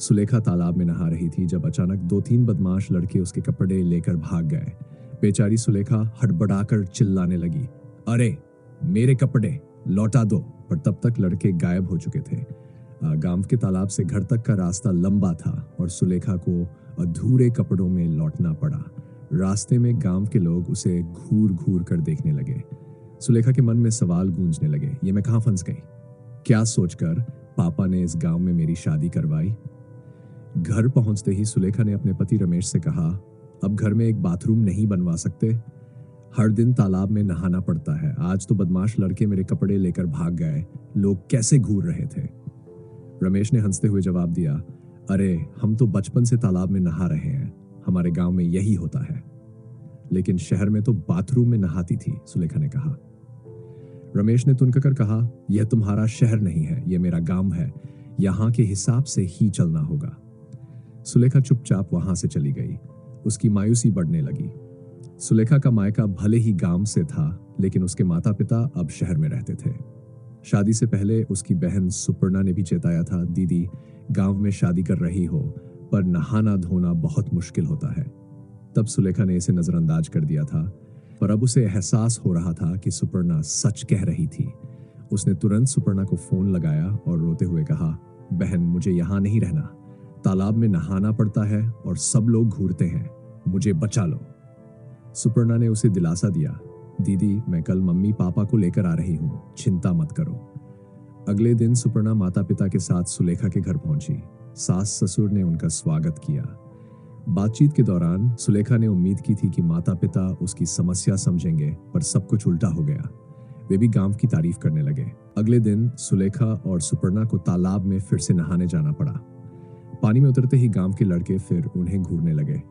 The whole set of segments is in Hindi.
सुलेखा तालाब में नहा रही थी जब अचानक 2-3 बदमाश लड़के उसके कपड़े लेकर भाग गए। बेचारी सुलेखा हड़बड़ाकर चिल्लाने लगी, अरे मेरे कपड़े लौटा दो। पर तब तक लड़के गायब हो चुके थे। गांव के तालाब से घर तक का रास्ता लंबा था और सुलेखा को अधूरे कपड़ों में लौटना पड़ा। रास्ते में गांव के लोग उसे घूर घूर कर देखने लगे। सुलेखा के मन में सवाल गूंजने लगे, ये मैं कहां फंस गई? क्या सोचकर पापा ने इस गांव में मेरी शादी करवाई? घर पहुंचते ही सुलेखा ने अपने पति रमेश से कहा, अब घर में एक बाथरूम नहीं बनवा सकते? हर दिन तालाब में नहाना पड़ता है। आज तो बदमाश लड़के मेरे कपड़े लेकर भाग गए। लोग कैसे घूर रहे थे? रमेश ने हंसते हुए जवाब दिया, अरे हम तो बचपन से तालाब में नहा रहे हैं, हमारे गांव में यही होता है। लेकिन शहर में तो बाथरूम में नहाती थी, सुलेखा ने कहा। रमेश ने तुनकर कहा, यह तुम्हारा शहर नहीं है, यह मेरा गांव है, यहां के हिसाब से ही चलना होगा। सुलेखा चुपचाप वहां से चली गई। उसकी मायूसी बढ़ने लगी। सुलेखा का मायका भले ही गांव से था, लेकिन उसके माता पिता अब शहर में रहते थे। शादी से पहले उसकी बहन सुपर्णा ने भी चेताया था, दीदी गांव में शादी कर रही हो पर नहाना धोना बहुत मुश्किल होता है। तब सुलेखा ने इसे नजरअंदाज कर दिया था, पर अब उसे एहसास हो रहा था कि सुपर्णा सच कह रही थी। उसने तुरंत सुपर्णा को फोन लगाया और रोते हुए कहा, बहन मुझे यहां नहीं रहना, तालाब में नहाना पड़ता है और सब लोग घूरते हैं, मुझे बचा लो। सुपर्णा ने उसे दिलासा दिया, दीदी मैं कल मम्मी पापा को लेकर आ रही हूं, चिंता मत करो। अगले दिन सुपर्णा माता पिता के साथ सुलेखा के घर पहुंची। सास ससुर ने उनका स्वागत किया। बातचीत के दौरान सुलेखा ने उम्मीद की थी कि माता पिता उसकी समस्या समझेंगे, पर सब कुछ उल्टा हो गया। वे भी गांव की तारीफ करने लगे। अगले दिन सुलेखा और सुपर्णा को तालाब में फिर से नहाने जाना पड़ा। पानी में उतरते ही गांव के लड़के फिर उन्हें घूरने लगे।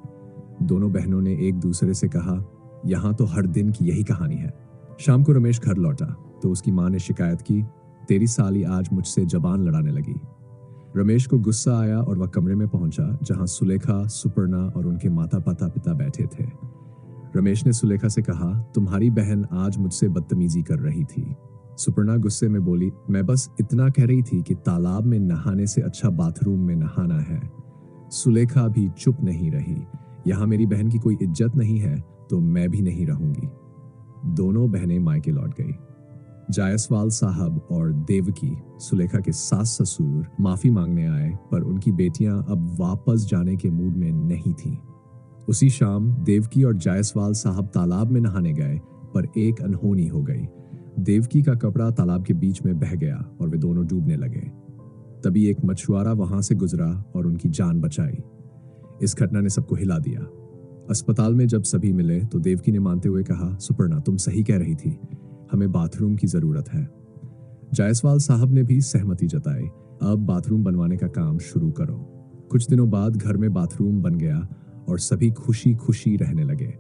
दोनों बहनों ने एक दूसरे से कहा, यहां तो हर दिन की यही कहानी है। शाम को रमेश घर लौटा तो उसकी मां ने शिकायत की, तेरी साली आज मुझसे जबान लड़ाने लगी। रमेश को गुस्सा आया और वह कमरे में पहुंचा जहां सुलेखा, सुपर्णा और उनके माता पिता बैठे थे। रमेश ने सुलेखा से कहा, तुम्हारी बहन आज मुझसे बदतमीजी कर रही थी। सुपर्णा गुस्से में बोली, मैं बस इतना कह रही थी कि तालाब में नहाने से अच्छा बाथरूम में नहाना है। सुलेखा भी चुप नहीं रही। यहां मेरी बहन की कोई इज्जत नहीं है तो मैं भी नहीं रहूंगी। दोनों बहनें मायके लौट गई। जायसवाल साहब और देवकी, सुलेखा के सास ससुर, माफी मांगने आए, पर उनकी बेटियां अब वापस जाने के मूड में नहीं थीं। उसी शाम देवकी और जायसवाल साहब तालाब में नहाने गए, पर एक अनहोनी हो गई। देवकी का कपड़ा तालाब के बीच में बह गया और वे दोनों डूबने लगे। तभी एक मछुआरा वहां से गुजरा और उनकी जान बचाई। इस घटना ने सबको हिला दिया। अस्पताल में जब सभी मिले तो देवकी ने मानते हुए कहा, सुपर्णा तुम सही कह रही थी, हमें बाथरूम की जरूरत है। जायसवाल साहब ने भी सहमति जताई, अब बाथरूम बनवाने का काम शुरू करो। कुछ दिनों बाद घर में बाथरूम बन गया और सभी खुशी खुशी रहने लगे।